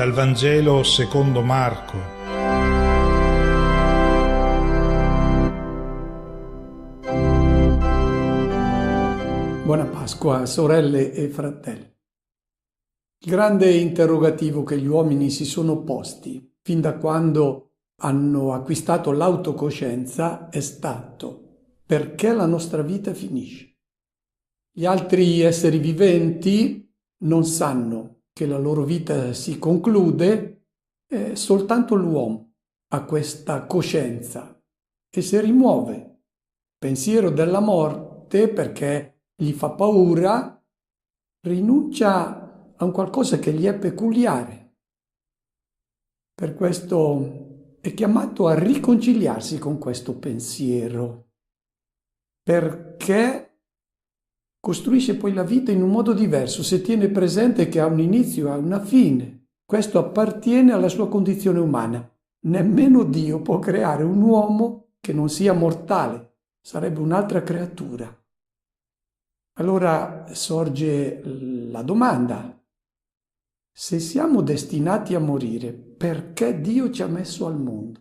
Dal Vangelo secondo Marco. Buona Pasqua, sorelle e fratelli. Il grande interrogativo che gli uomini si sono posti fin da quando hanno acquistato l'autocoscienza è stato: perché la nostra vita finisce? Gli altri esseri viventi non sanno che la loro vita si conclude, soltanto l'uomo ha questa coscienza e si rimuove. Il pensiero della morte, perché gli fa paura, rinuncia a un qualcosa che gli è peculiare. Per questo è chiamato a riconciliarsi con questo pensiero, perché costruisce poi la vita in un modo diverso, se tiene presente che ha un inizio e ha una fine. Questo appartiene alla sua condizione umana. Nemmeno Dio può creare un uomo che non sia mortale, sarebbe un'altra creatura. Allora sorge la domanda: se siamo destinati a morire, perché Dio ci ha messo al mondo?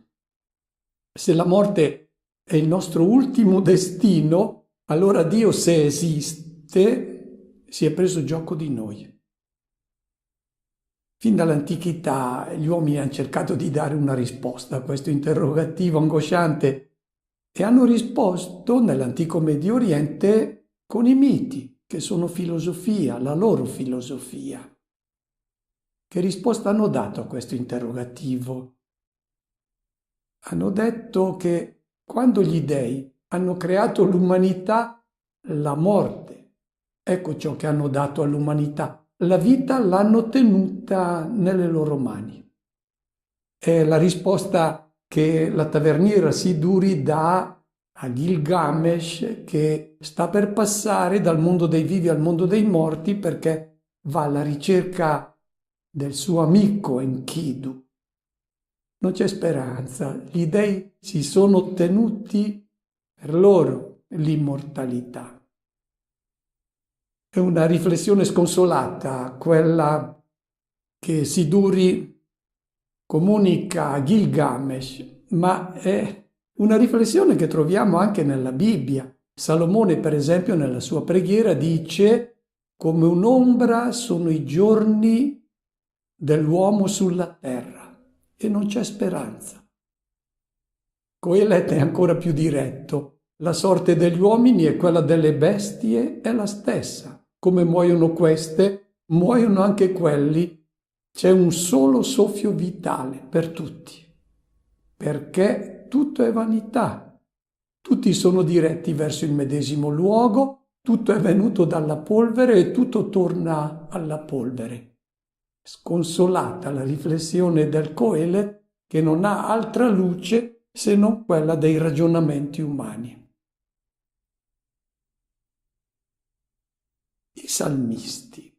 Se la morte è il nostro ultimo destino, allora Dio, se esiste, si è preso gioco di noi. Fin dall'antichità gli uomini hanno cercato di dare una risposta a questo interrogativo angosciante e hanno risposto nell'antico Medio Oriente con i miti, che sono filosofia, la loro filosofia. Che risposta hanno dato a questo interrogativo? Hanno detto che quando gli dei hanno creato l'umanità, la morte, ecco ciò che hanno dato all'umanità. La vita l'hanno tenuta nelle loro mani. È la risposta che la taverniera Siduri dà a Gilgamesh, che sta per passare dal mondo dei vivi al mondo dei morti perché va alla ricerca del suo amico Enkidu. Non c'è speranza, gli dei si sono ottenuti per loro l'immortalità. È una riflessione sconsolata quella che Siduri comunica a Gilgamesh, ma è una riflessione che troviamo anche nella Bibbia. Salomone, per esempio, nella sua preghiera dice: come un'ombra sono i giorni dell'uomo sulla terra, e non c'è speranza. Coelet è ancora più diretto: la sorte degli uomini e quella delle bestie è la stessa. Come muoiono queste, muoiono anche quelli. C'è un solo soffio vitale per tutti, perché tutto è vanità. Tutti sono diretti verso il medesimo luogo, tutto è venuto dalla polvere e tutto torna alla polvere. Sconsolata la riflessione del Coelet, che non ha altra luce se non quella dei ragionamenti umani. I salmisti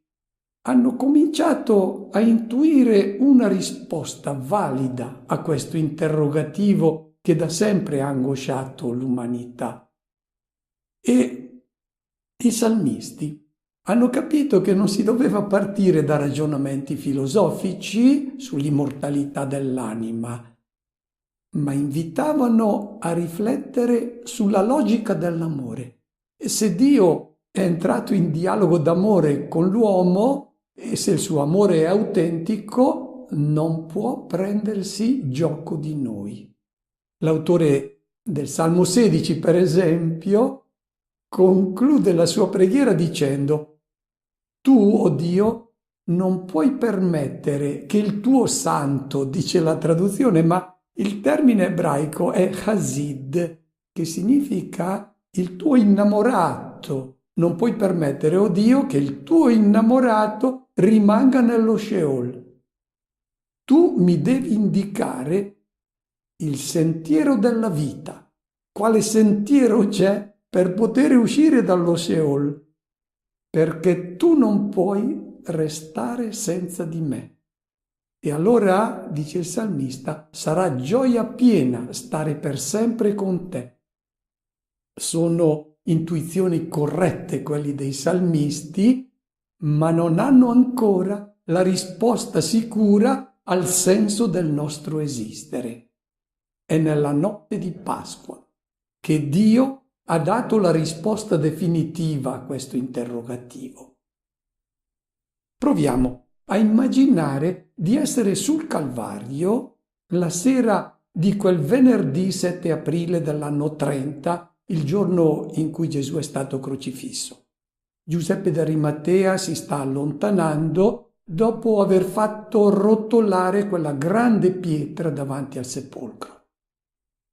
hanno cominciato a intuire una risposta valida a questo interrogativo che da sempre ha angosciato l'umanità. E i salmisti hanno capito che non si doveva partire da ragionamenti filosofici sull'immortalità dell'anima, ma invitavano a riflettere sulla logica dell'amore. E se Dio è entrato in dialogo d'amore con l'uomo, e se il suo amore è autentico, non può prendersi gioco di noi. L'autore del Salmo 16, per esempio, conclude la sua preghiera dicendo: tu, o Dio, non puoi permettere che il tuo santo, dice la traduzione, ma il termine ebraico è Hasid, che significa il tuo innamorato. Non puoi permettere, o Dio, che il tuo innamorato rimanga nello Sheol. Tu mi devi indicare il sentiero della vita. Quale sentiero c'è per poter uscire dallo Sheol? Perché tu non puoi restare senza di me. E allora, dice il salmista, sarà gioia piena stare per sempre con te. Sono intuizioni corrette quelli dei salmisti, ma non hanno ancora la risposta sicura al senso del nostro esistere. È nella notte di Pasqua che Dio ha dato la risposta definitiva a questo interrogativo. Proviamo a immaginare di essere sul Calvario la sera di quel venerdì 7 aprile dell'anno 30, il giorno in cui Gesù è stato crocifisso. Giuseppe d'Arimatea si sta allontanando dopo aver fatto rotolare quella grande pietra davanti al sepolcro.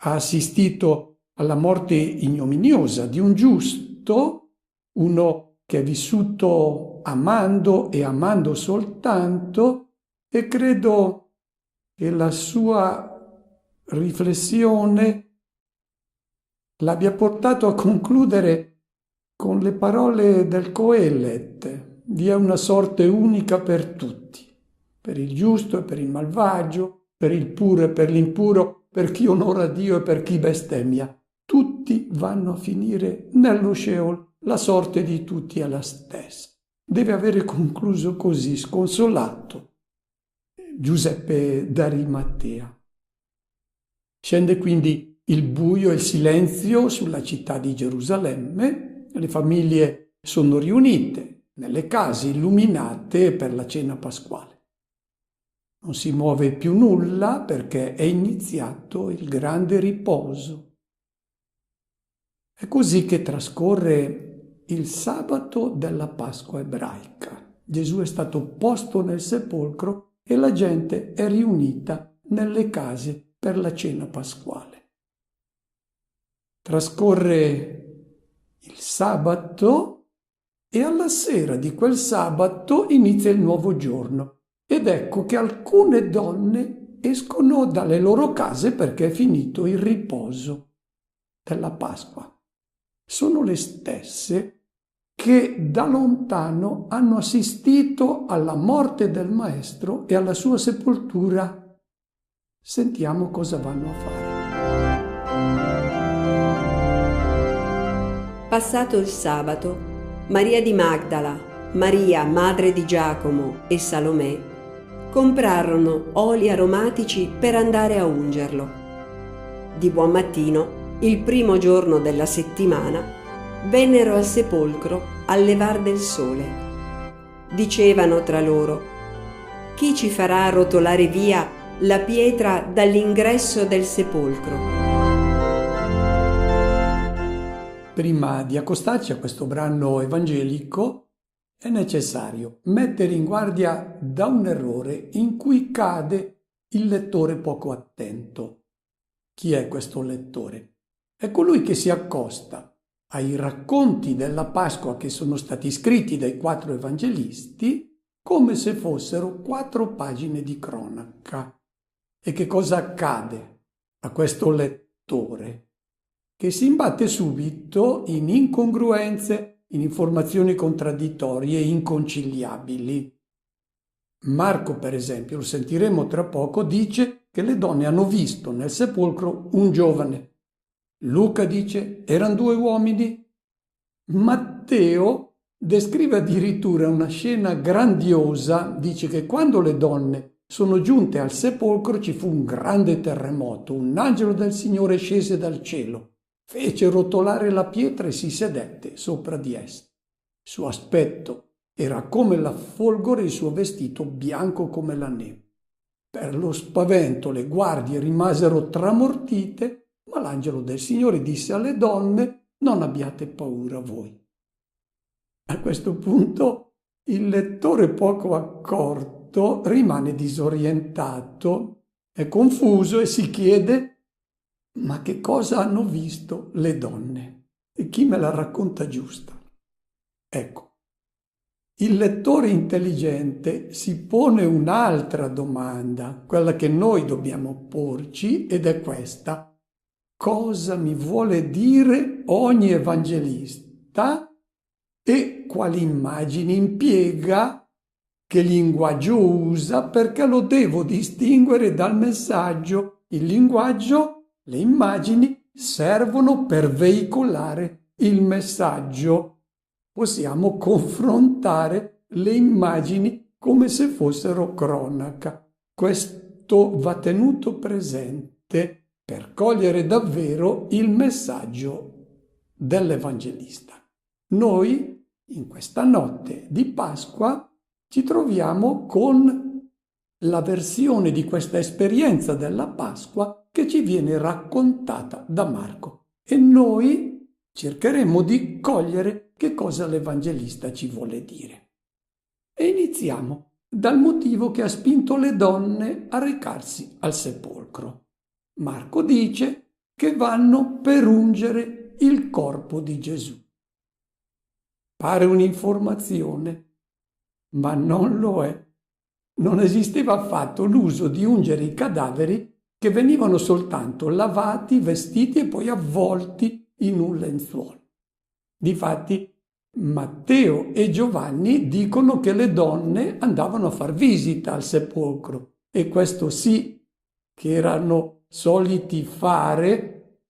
Ha assistito alla morte ignominiosa di un giusto, uno che è vissuto amando e amando soltanto, e credo che la sua riflessione l'abbia portato a concludere con le parole del Coelet: vi è una sorte unica per tutti, per il giusto e per il malvagio, per il puro e per l'impuro, per chi onora Dio e per chi bestemmia. Tutti vanno a finire nello Sheol, la sorte di tutti è la stessa. Deve avere concluso così, sconsolato, Giuseppe d'Arimatea. Scende quindi il buio e il silenzio sulla città di Gerusalemme, le famiglie sono riunite nelle case illuminate per la cena pasquale. Non si muove più nulla perché è iniziato il grande riposo. È così che trascorre il sabato della Pasqua ebraica. Gesù è stato posto nel sepolcro e la gente è riunita nelle case per la cena pasquale. Trascorre il sabato e alla sera di quel sabato inizia il nuovo giorno. Ed ecco che alcune donne escono dalle loro case perché è finito il riposo della Pasqua. Sono le stesse che da lontano hanno assistito alla morte del Maestro e alla sua sepoltura. Sentiamo cosa vanno a fare. Passato il sabato, Maria di Magdala, Maria, madre di Giacomo, e Salomè comprarono oli aromatici per andare a ungerlo. Di buon mattino, il primo giorno della settimana, vennero al sepolcro al levar del sole. Dicevano tra loro: chi ci farà rotolare via la pietra dall'ingresso del sepolcro? Prima di accostarci a questo brano evangelico è necessario mettere in guardia da un errore in cui cade il lettore poco attento. Chi è questo lettore? È colui che si accosta ai racconti della Pasqua che sono stati scritti dai 4 evangelisti come se fossero 4 pagine di cronaca. E che cosa accade a questo lettore? Che si imbatte subito in incongruenze, in informazioni contraddittorie e inconciliabili. Marco, per esempio, lo sentiremo tra poco, dice che le donne hanno visto nel sepolcro un giovane. Luca dice erano 2 uomini. Matteo descrive addirittura una scena grandiosa, dice che quando le donne sono giunte al sepolcro ci fu un grande terremoto, un angelo del Signore scese dal cielo, fece rotolare la pietra e si sedette sopra di essa. Il suo aspetto era come la folgore, il suo vestito bianco come la neve. Per lo spavento le guardie rimasero tramortite, ma l'angelo del Signore disse alle donne: non abbiate paura voi. A questo punto il lettore poco accorto rimane disorientato, è confuso e si chiede: ma che cosa hanno visto le donne? E chi me la racconta giusta? Ecco, il lettore intelligente si pone un'altra domanda, quella che noi dobbiamo porci, ed è questa: cosa mi vuole dire ogni evangelista e quali immagini impiega, che linguaggio usa, perché lo devo distinguere dal messaggio. Il linguaggio, le immagini servono per veicolare il messaggio. Possiamo confrontare le immagini come se fossero cronaca. questo va tenuto presente per cogliere davvero il messaggio dell'Evangelista. Noi, in questa notte di Pasqua, ci troviamo con la versione di questa esperienza della Pasqua che ci viene raccontata da Marco e noi cercheremo di cogliere che cosa l'Evangelista ci vuole dire. E iniziamo dal motivo che ha spinto le donne a recarsi al sepolcro. Marco dice che vanno per ungere il corpo di Gesù. Pare un'informazione, ma non lo è. Non esisteva affatto l'uso di ungere i cadaveri che venivano soltanto lavati, vestiti e poi avvolti in un lenzuolo. Difatti, Matteo e Giovanni dicono che le donne andavano a far visita al sepolcro e questo sì che erano soliti fare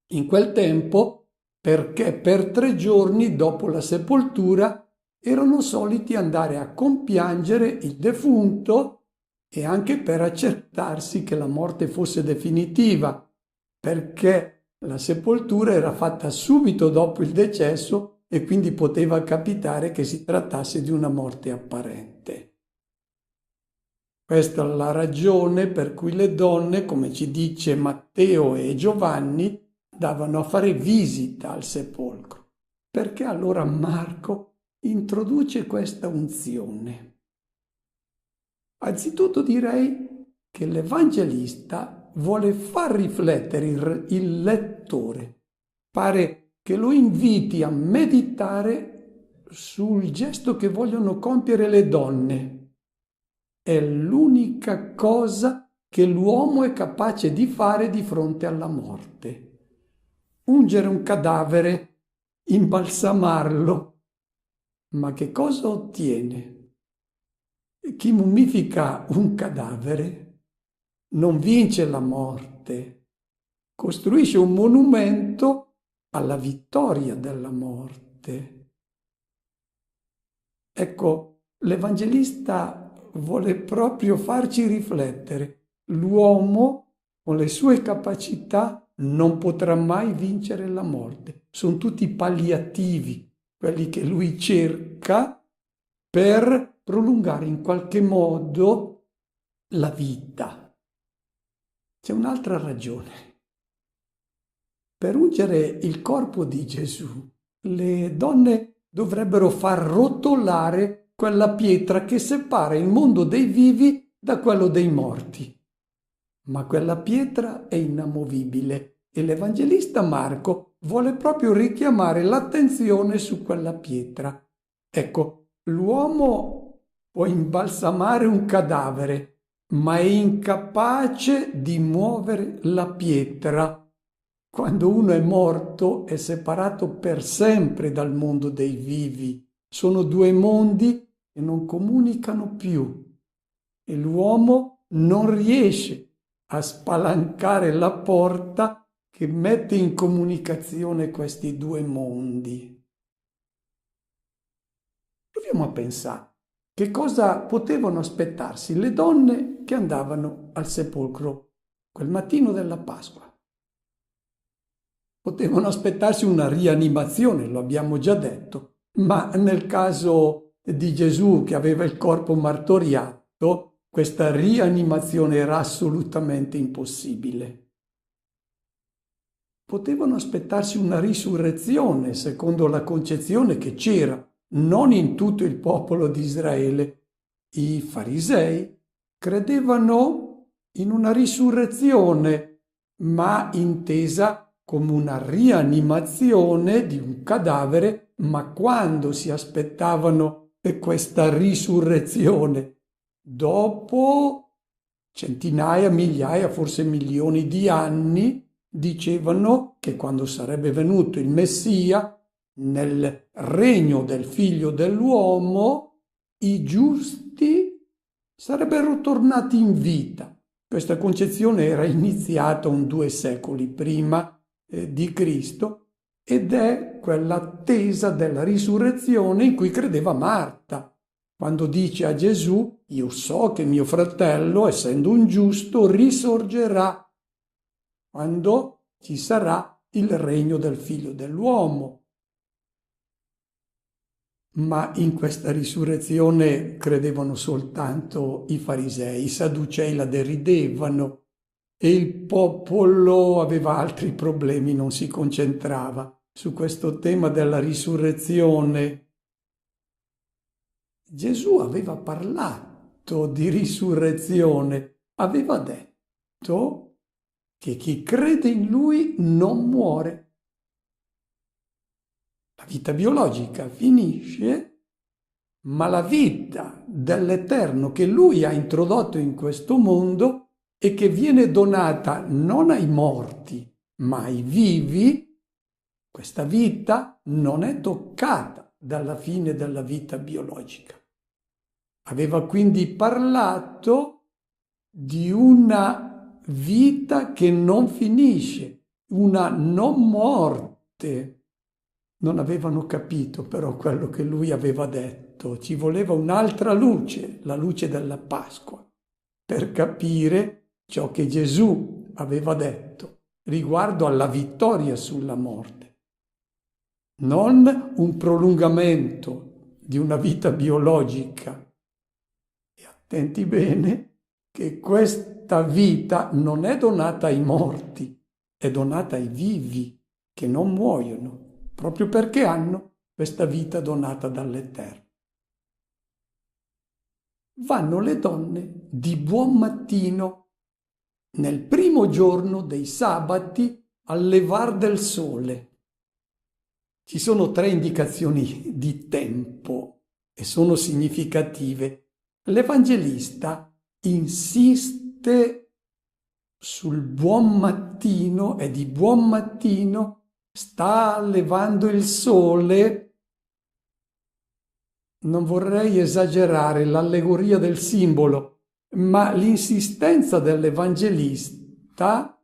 in quel tempo perché per 3 giorni dopo la sepoltura erano soliti andare a compiangere il defunto e anche per accertarsi che la morte fosse definitiva, perché la sepoltura era fatta subito dopo il decesso e quindi poteva capitare che si trattasse di una morte apparente. Questa è la ragione per cui le donne, come ci dice Matteo e Giovanni, andavano a fare visita al sepolcro. Perché allora Marco introduce questa unzione? Anzitutto direi che l'Evangelista vuole far riflettere il lettore. Pare che lo inviti a meditare sul gesto che vogliono compiere le donne. È l'unica cosa che l'uomo è capace di fare di fronte alla morte. Ungere un cadavere, imbalsamarlo. Ma che cosa ottiene? Chi mummifica un cadavere non vince la morte, costruisce un monumento alla vittoria della morte. Ecco, l'Evangelista vuole proprio farci riflettere. L'uomo, con le sue capacità, non potrà mai vincere la morte. Sono tutti palliativi, quelli che lui cerca per prolungare in qualche modo la vita. C'è un'altra ragione. Per ungere il corpo di Gesù, le donne dovrebbero far rotolare quella pietra che separa il mondo dei vivi da quello dei morti. Ma quella pietra è inamovibile e l'Evangelista Marco vuole proprio richiamare l'attenzione su quella pietra. Ecco, l'uomo può imbalsamare un cadavere, ma è incapace di muovere la pietra. Quando uno è morto è separato per sempre dal mondo dei vivi. Sono 2 mondi che non comunicano più e l'uomo non riesce a spalancare la porta che mette in comunicazione questi 2 mondi. Proviamo a pensare che cosa potevano aspettarsi le donne che andavano al sepolcro quel mattino della Pasqua. Potevano aspettarsi una rianimazione, lo abbiamo già detto, ma nel caso di Gesù che aveva il corpo martoriato, questa rianimazione era assolutamente impossibile. Potevano aspettarsi una risurrezione, secondo la concezione che c'era, non in tutto il popolo di Israele. I farisei credevano in una risurrezione, ma intesa come una rianimazione di un cadavere, ma quando si aspettavano questa risurrezione? Dopo centinaia, migliaia, forse milioni di anni, dicevano che quando sarebbe venuto il Messia, nel regno del figlio dell'uomo, i giusti sarebbero tornati in vita. Questa concezione era iniziata 2 secoli prima di Cristo ed è quella attesa della risurrezione in cui credeva Marta. quando dice a Gesù: io so che mio fratello, essendo un giusto, risorgerà quando ci sarà il regno del Figlio dell'uomo. Ma in questa risurrezione credevano soltanto i farisei, i sadducei la deridevano e il popolo aveva altri problemi, non si concentrava su questo tema della risurrezione. Gesù aveva parlato di risurrezione, aveva detto che chi crede in lui non muore. La vita biologica finisce, ma la vita dell'Eterno che lui ha introdotto in questo mondo e che viene donata non ai morti, ma ai vivi, questa vita non è toccata dalla fine della vita biologica. Aveva quindi parlato di una vita che non finisce, una non morte. Non avevano capito però quello che lui aveva detto. Ci voleva un'altra luce, la luce della Pasqua, per capire ciò che Gesù aveva detto riguardo alla vittoria sulla morte. Non un prolungamento di una vita biologica. E attenti bene che questa vita non è donata ai morti, è donata ai vivi che non muoiono, proprio perché hanno questa vita donata dall'Eterno. Vanno le donne di buon mattino, nel primo giorno dei sabati, al levar del sole. Ci sono 3 indicazioni di tempo e sono significative. L'Evangelista insiste sul buon mattino e di buon mattino sta levando il sole. Non vorrei esagerare l'allegoria del simbolo, ma l'insistenza dell'Evangelista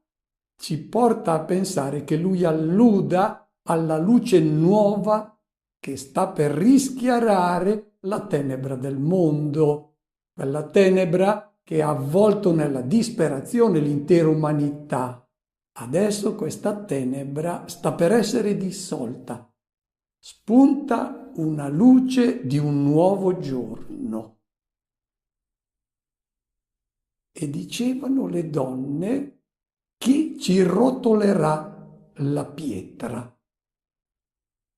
ci porta a pensare che lui alluda alla luce nuova che sta per rischiarare la tenebra del mondo, quella tenebra che ha avvolto nella disperazione l'intera umanità. Adesso questa tenebra sta per essere dissolta. Spunta una luce di un nuovo giorno. E dicevano le donne: chi ci rotolerà la pietra?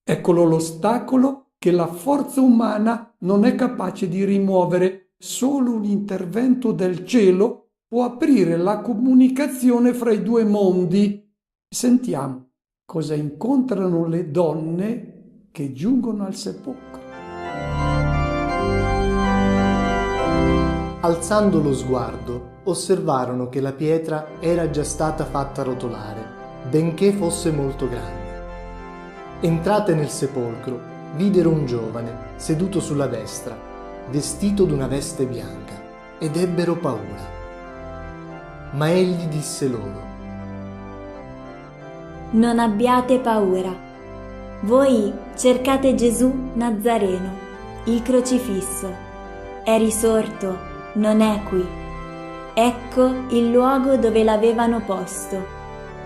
Eccolo l'ostacolo che la forza umana non è capace di rimuovere. Solo un intervento del cielo può aprire la comunicazione fra i 2 mondi. Sentiamo cosa incontrano le donne che giungono al sepolcro. Alzando lo sguardo, osservarono che la pietra era già stata fatta rotolare, benché fosse molto grande. Entrate nel sepolcro, videro un giovane seduto sulla destra, vestito d'una veste bianca, ed ebbero paura. Ma egli disse loro: non abbiate paura. Voi cercate Gesù Nazareno, il crocifisso. È risorto, non è qui. Ecco il luogo dove l'avevano posto.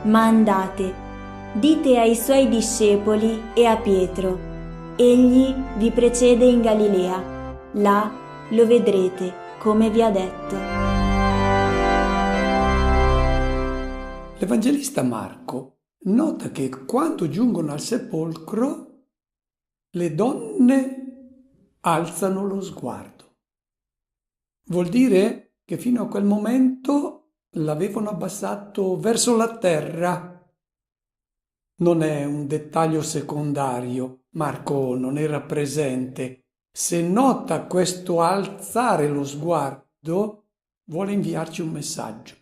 Ma andate, dite ai suoi discepoli e a Pietro: egli vi precede in Galilea, là lo vedrete, come vi ha detto. L'Evangelista Marco nota che quando giungono al sepolcro le donne alzano lo sguardo. Vuol dire che fino a quel momento l'avevano abbassato verso la terra. Non è un dettaglio secondario, Marco non era presente. Se nota questo alzare lo sguardo, vuole inviarci un messaggio.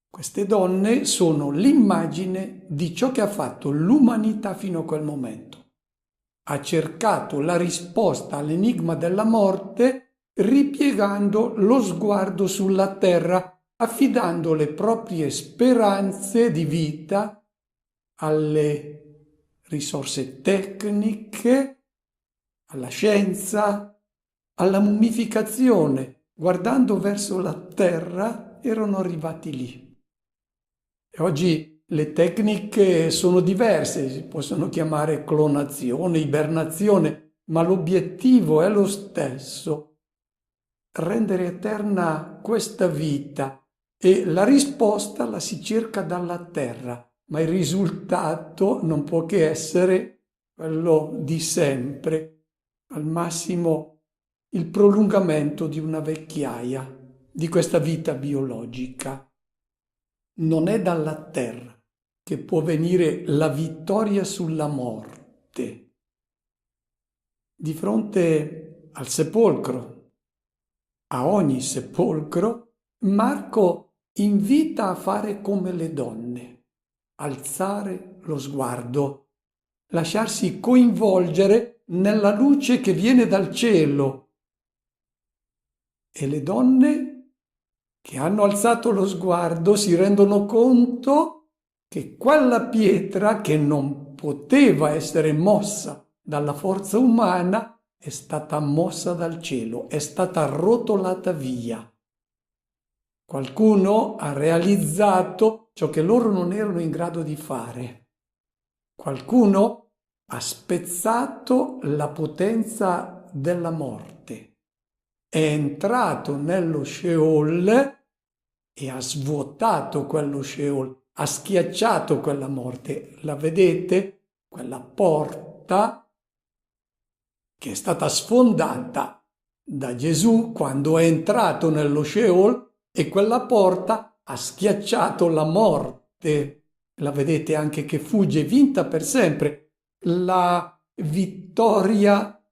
Queste donne sono l'immagine di ciò che ha fatto l'umanità fino a quel momento. Ha cercato la risposta all'enigma della morte ripiegando lo sguardo sulla terra, affidando le proprie speranze di vita alle risorse tecniche, alla scienza, alla mummificazione, guardando verso la terra, erano arrivati lì. E oggi le tecniche sono diverse, si possono chiamare clonazione, ibernazione, ma l'obiettivo è lo stesso: rendere eterna questa vita, e la risposta la si cerca dalla terra, ma il risultato non può che essere quello di sempre, al massimo il prolungamento di una vecchiaia, di questa vita biologica. Non è dalla terra che può venire la vittoria sulla morte. Di fronte al sepolcro, a ogni sepolcro, Marco invita a fare come le donne, alzare lo sguardo, lasciarsi coinvolgere nella luce che viene dal cielo. E le donne che hanno alzato lo sguardo si rendono conto che quella pietra, che non poteva essere mossa dalla forza umana, è stata mossa dal cielo, è stata rotolata via. Qualcuno ha realizzato ciò che loro non erano in grado di fare. Qualcuno ha spezzato la potenza della morte. È entrato nello Sheol e ha svuotato quello Sheol, ha schiacciato quella morte. La vedete? Quella porta che è stata sfondata da Gesù quando è entrato nello Sheol, e quella porta ha schiacciato la morte. La vedete anche che fugge, vinta per sempre. La vittoria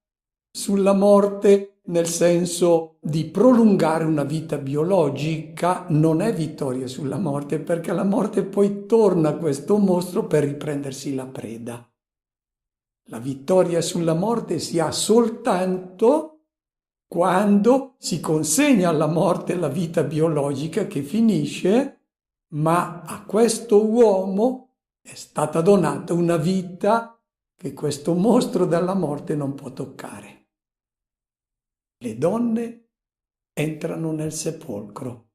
sulla morte, nel senso di prolungare una vita biologica, non è vittoria sulla morte, perché la morte poi torna a questo mostro per riprendersi la preda. La vittoria sulla morte si ha soltanto quando si consegna alla morte la vita biologica che finisce, ma a questo uomo è stata donata una vita che questo mostro della morte non può toccare. Le donne entrano nel sepolcro,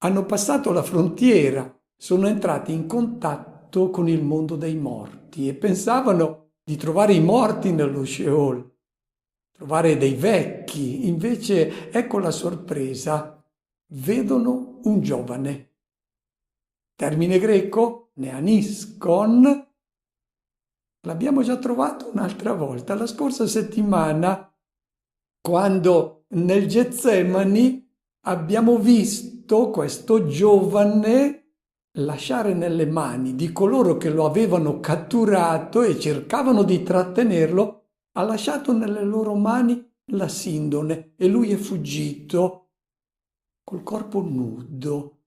hanno passato la frontiera, sono entrati in contatto con il mondo dei morti e pensavano di trovare i morti nello Sheol, trovare dei vecchi. Invece ecco la sorpresa: vedono un giovane. Termine greco, neaniskon. L'abbiamo già trovato un'altra volta, la scorsa settimana, quando nel Getsemani abbiamo visto questo giovane lasciare nelle mani di coloro che lo avevano catturato e cercavano di trattenerlo, ha lasciato nelle loro mani la sindone e lui è fuggito col corpo nudo.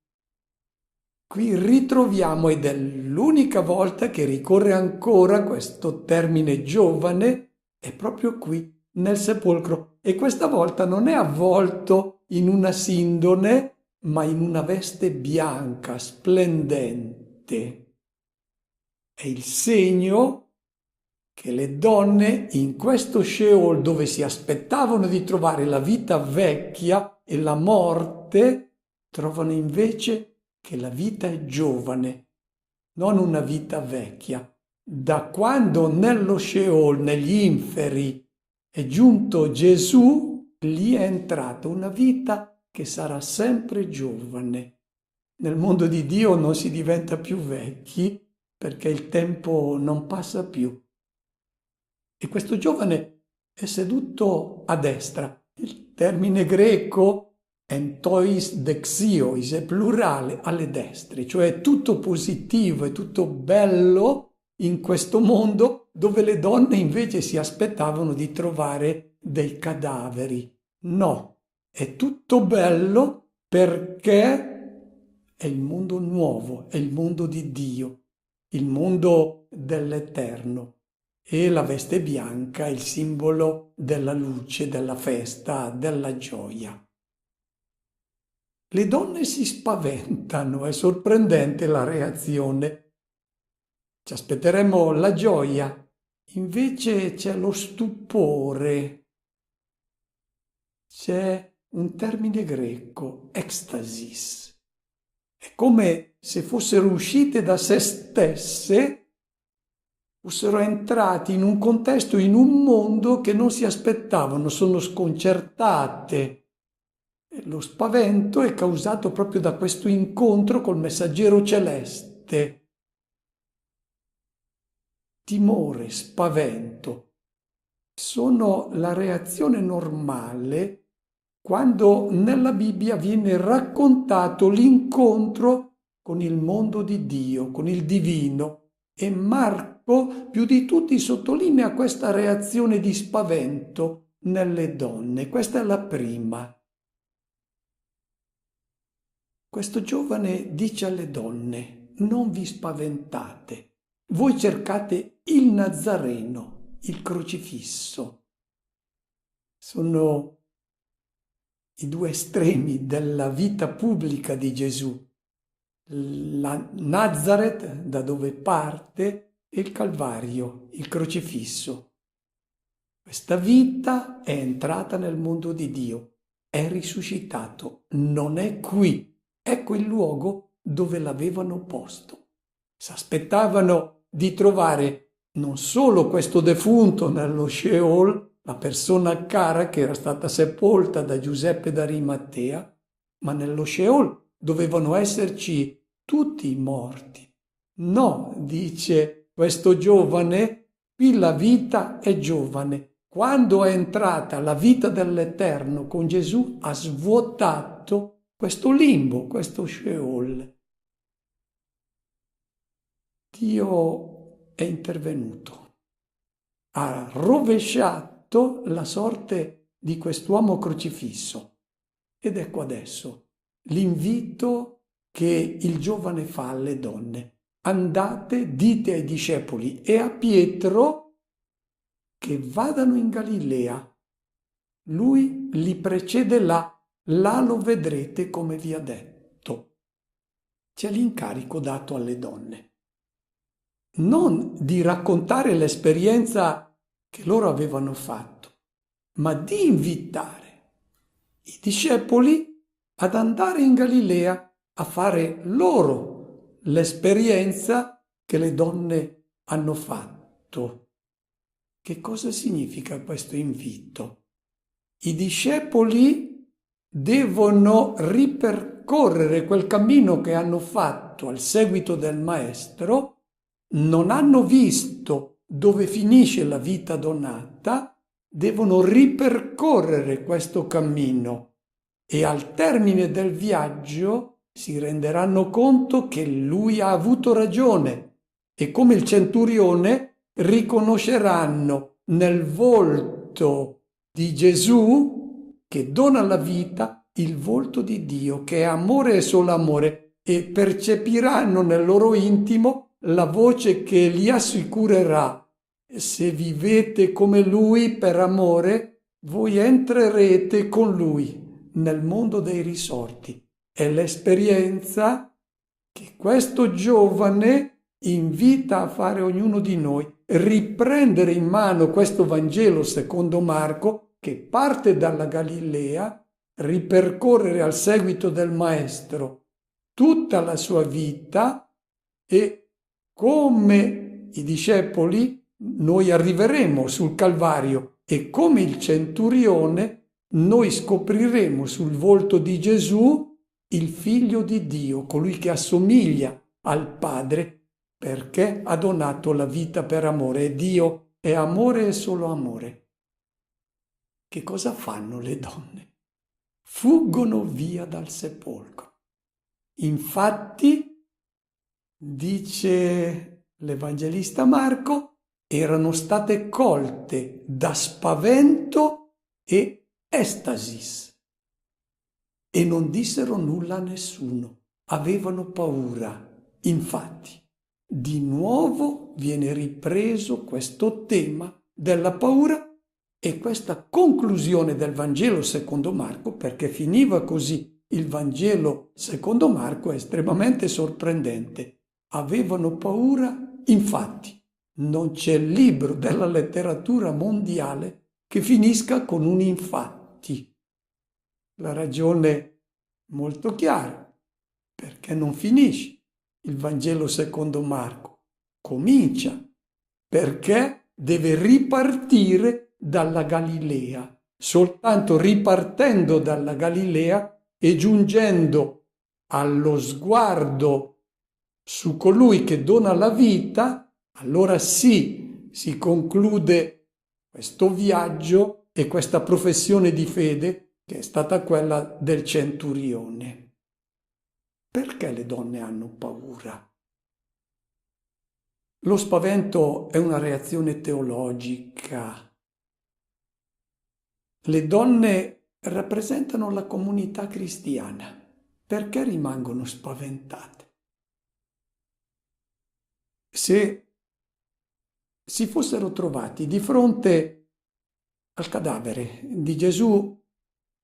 Qui ritroviamo, ed è l'unica volta che ricorre ancora questo termine giovane, è proprio qui nel sepolcro, e questa volta non è avvolto in una sindone, ma in una veste bianca, splendente. È il segno che le donne in questo Sheol, dove si aspettavano di trovare la vita vecchia e la morte, trovano invece che la vita è giovane, non una vita vecchia. Da quando nello Sheol, negli inferi, è giunto Gesù, lì è entrata una vita che sarà sempre giovane. Nel mondo di Dio non si diventa più vecchi, perché il tempo non passa più. E questo giovane è seduto a destra. Il termine greco entois dexiois è plurale, alle destre, cioè tutto positivo e tutto bello in questo mondo dove le donne invece si aspettavano di trovare dei cadaveri. No, è tutto bello perché è il mondo nuovo, è il mondo di Dio, il mondo dell'Eterno. E la veste bianca è il simbolo della luce, della festa, della gioia. Le donne si spaventano, è sorprendente la reazione. Ci aspetteremmo la gioia, invece c'è lo stupore. c'è un termine greco, ecstasis. È come se fossero uscite da se stesse, fossero entrati in un contesto, in un mondo che non si aspettavano, sono sconcertate. E lo spavento è causato proprio da questo incontro col messaggero celeste. Timore, spavento sono la reazione normale quando nella Bibbia viene raccontato l'incontro con il mondo di Dio, con il divino, e Marco più di tutti sottolinea questa reazione di spavento nelle donne. Questa è la prima. Questo giovane dice alle donne: non vi spaventate, voi cercate il Nazareno, il crocifisso. Sono i due estremi della vita pubblica di Gesù, la Nazareth, da dove parte, e il Calvario, il crocifisso. Questa vita è entrata nel mondo di Dio, è risuscitato, non è qui. Ecco il luogo dove l'avevano posto. Si aspettavano di trovare non solo questo defunto nello Sheol, la persona cara che era stata sepolta da Giuseppe d'Arimatea, ma nello Sheol dovevano esserci tutti i morti. No, dice questo giovane, qui la vita è giovane. Quando è entrata la vita dell'Eterno con Gesù, ha svuotato questo limbo, questo Sheol. Dio è intervenuto, ha rovesciato la sorte di quest'uomo crocifisso. Ed ecco adesso l'invito che il giovane fa alle donne: andate, dite ai discepoli e a Pietro che vadano in Galilea. Lui li precede là lo vedrete come vi ha detto. C'è l'incarico dato alle donne, non di raccontare l'esperienza che loro avevano fatto, ma di invitare i discepoli ad andare in Galilea a fare loro l'esperienza che le donne hanno fatto. Che cosa significa questo invito? I discepoli devono ripercorrere quel cammino che hanno fatto al seguito del Maestro, non hanno visto dove finisce la vita donata, devono ripercorrere questo cammino e al termine del viaggio si renderanno conto che lui ha avuto ragione e, come il centurione, riconosceranno nel volto di Gesù, che dona la vita, il volto di Dio, che è amore e solo amore, e percepiranno nel loro intimo la voce che li assicurerà: se vivete come lui per amore, voi entrerete con lui nel mondo dei risorti. È l'esperienza che questo giovane invita a fare ognuno di noi, riprendere in mano questo Vangelo secondo Marco, che parte dalla Galilea, ripercorrere al seguito del Maestro tutta la sua vita, e come i discepoli noi arriveremo sul Calvario e come il centurione noi scopriremo sul volto di Gesù il Figlio di Dio, colui che assomiglia al Padre perché ha donato la vita per amore, e Dio è amore e solo amore. Che cosa fanno le donne? Fuggono via dal sepolcro. Infatti, dice l'Evangelista Marco, erano state colte da spavento e estasis e non dissero nulla a nessuno, avevano paura. Infatti, di nuovo viene ripreso questo tema della paura e questa conclusione del Vangelo secondo Marco, perché finiva così il Vangelo secondo Marco, è estremamente sorprendente. Avevano paura, infatti. Non c'è libro della letteratura mondiale che finisca con un infatti. La ragione molto chiara, perché non finisce il Vangelo secondo Marco, comincia, perché deve ripartire dalla Galilea. Soltanto ripartendo dalla Galilea e giungendo allo sguardo su colui che dona la vita, allora sì, si conclude questo viaggio e questa professione di fede che è stata quella del centurione. Perché le donne hanno paura? Lo spavento è una reazione teologica. Le donne rappresentano la comunità cristiana. Perché rimangono spaventate? Se si fossero trovati di fronte al cadavere di Gesù,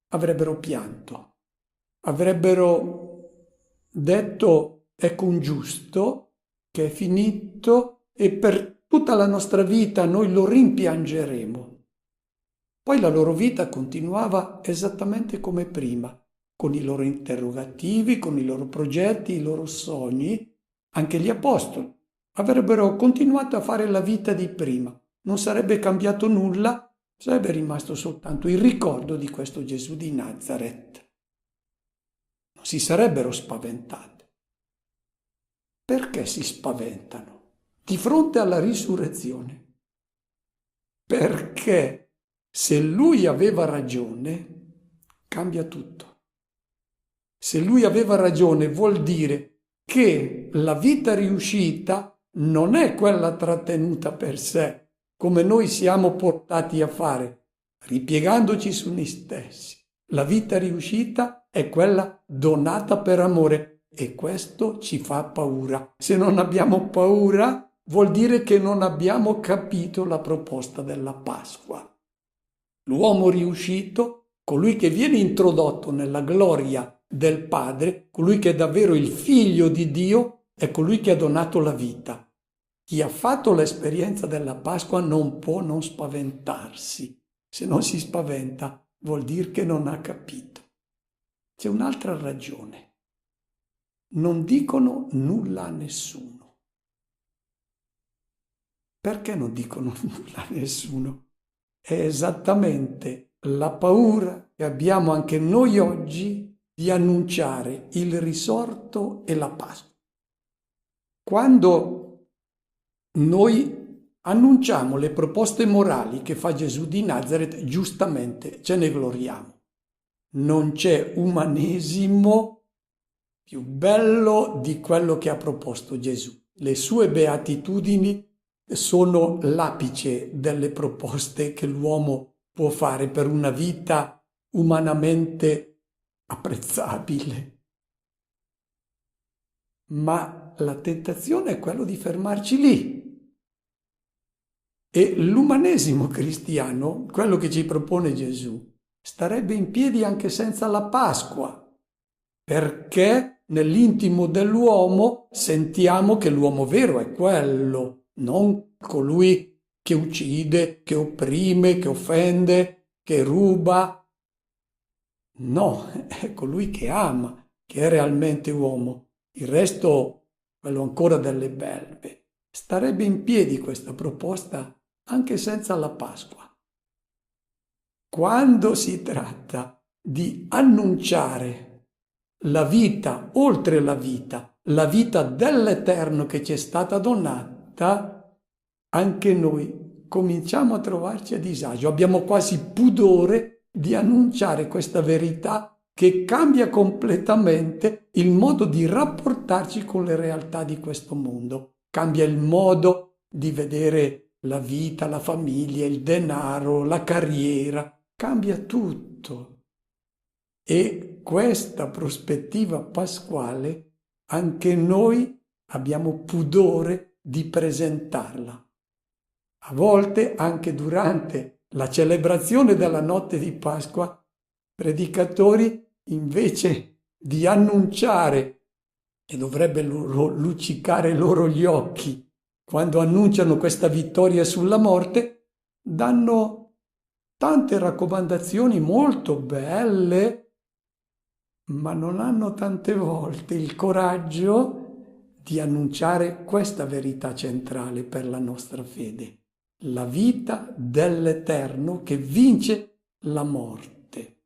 avrebbero pianto, avrebbero detto: ecco un giusto che è finito e per tutta la nostra vita noi lo rimpiangeremo. Poi la loro vita continuava esattamente come prima, con i loro interrogativi, con i loro progetti, i loro sogni. Anche gli apostoli avrebbero continuato a fare la vita di prima. Non sarebbe cambiato nulla, sarebbe rimasto soltanto il ricordo di questo Gesù di Nazareth. Non si sarebbero spaventate. Perché si spaventano di fronte alla risurrezione? Perché se lui aveva ragione, cambia tutto. Se lui aveva ragione vuol dire che la vita riuscita non è quella trattenuta per sé, come noi siamo portati a fare, ripiegandoci su noi stessi. La vita riuscita è quella donata per amore e questo ci fa paura. Se non abbiamo paura, vuol dire che non abbiamo capito la proposta della Pasqua. L'uomo riuscito, colui che viene introdotto nella gloria del Padre, colui che è davvero il Figlio di Dio, è colui che ha donato la vita. Chi ha fatto l'esperienza della Pasqua non può non spaventarsi. Se non si spaventa, vuol dire che non ha capito. C'è un'altra ragione. Non dicono nulla a nessuno. Perché non dicono nulla a nessuno? È esattamente la paura che abbiamo anche noi oggi di annunciare il risorto e la Pasqua. Quando noi annunciamo le proposte morali che fa Gesù di Nazareth, giustamente ce ne gloriamo. Non c'è umanesimo più bello di quello che ha proposto Gesù. Le sue beatitudini sono l'apice delle proposte che l'uomo può fare per una vita umanamente apprezzabile. Ma la tentazione è quello di fermarci lì. E l'umanesimo cristiano, quello che ci propone Gesù, starebbe in piedi anche senza la Pasqua, perché nell'intimo dell'uomo sentiamo che l'uomo vero è quello, non colui che uccide, che opprime, che offende, che ruba. No, è colui che ama, che è realmente uomo. Il resto, quello ancora delle belve. Starebbe in piedi questa proposta anche senza la Pasqua. Quando si tratta di annunciare la vita oltre la vita dell'Eterno che ci è stata donata, anche noi cominciamo a trovarci a disagio. Abbiamo quasi pudore di annunciare questa verità che cambia completamente il modo di rapportarci con le realtà di questo mondo. Cambia il modo di vedere la vita, la famiglia, il denaro, la carriera. Cambia tutto. E questa prospettiva pasquale anche noi abbiamo pudore di presentarla. A volte, anche durante la celebrazione della notte di Pasqua, predicatori, invece di annunciare, e dovrebbe luccicare loro gli occhi, quando annunciano questa vittoria sulla morte, danno tante raccomandazioni molto belle ma non hanno tante volte il coraggio di annunciare questa verità centrale per la nostra fede, la vita dell'Eterno che vince la morte.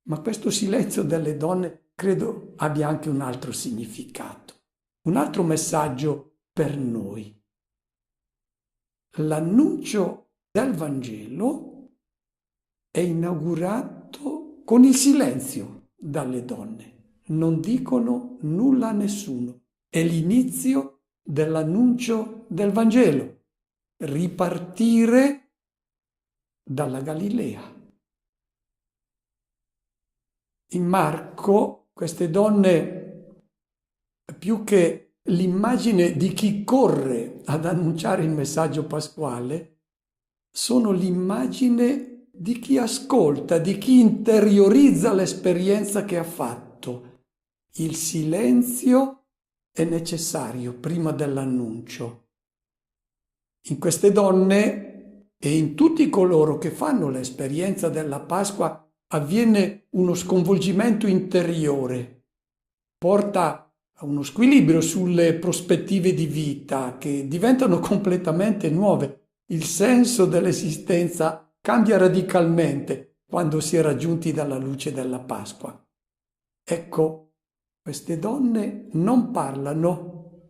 Ma questo silenzio delle donne credo abbia anche un altro significato, un altro messaggio per noi. L'annuncio del Vangelo è inaugurato con il silenzio dalle donne. Non dicono nulla a nessuno. È l'inizio dell'annuncio del Vangelo. Ripartire dalla Galilea. In Marco queste donne, più che l'immagine di chi corre ad annunciare il messaggio pasquale, sono l'immagine di chi ascolta, di chi interiorizza l'esperienza che ha fatto. Il silenzio è necessario prima dell'annuncio. In queste donne e in tutti coloro che fanno l'esperienza della Pasqua avviene uno sconvolgimento interiore, porta a uno squilibrio sulle prospettive di vita che diventano completamente nuove. Il senso dell'esistenza cambia radicalmente quando si è raggiunti dalla luce della Pasqua. Ecco, queste donne non parlano,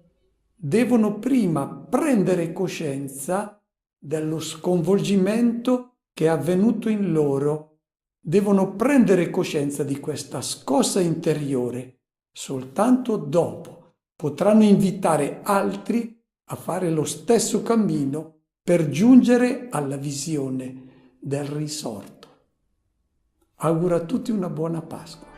devono prima prendere coscienza dello sconvolgimento che è avvenuto in loro. Devono prendere coscienza di questa scossa interiore. Soltanto dopo potranno invitare altri a fare lo stesso cammino per giungere alla visione del risorto. Auguro a tutti una buona Pasqua.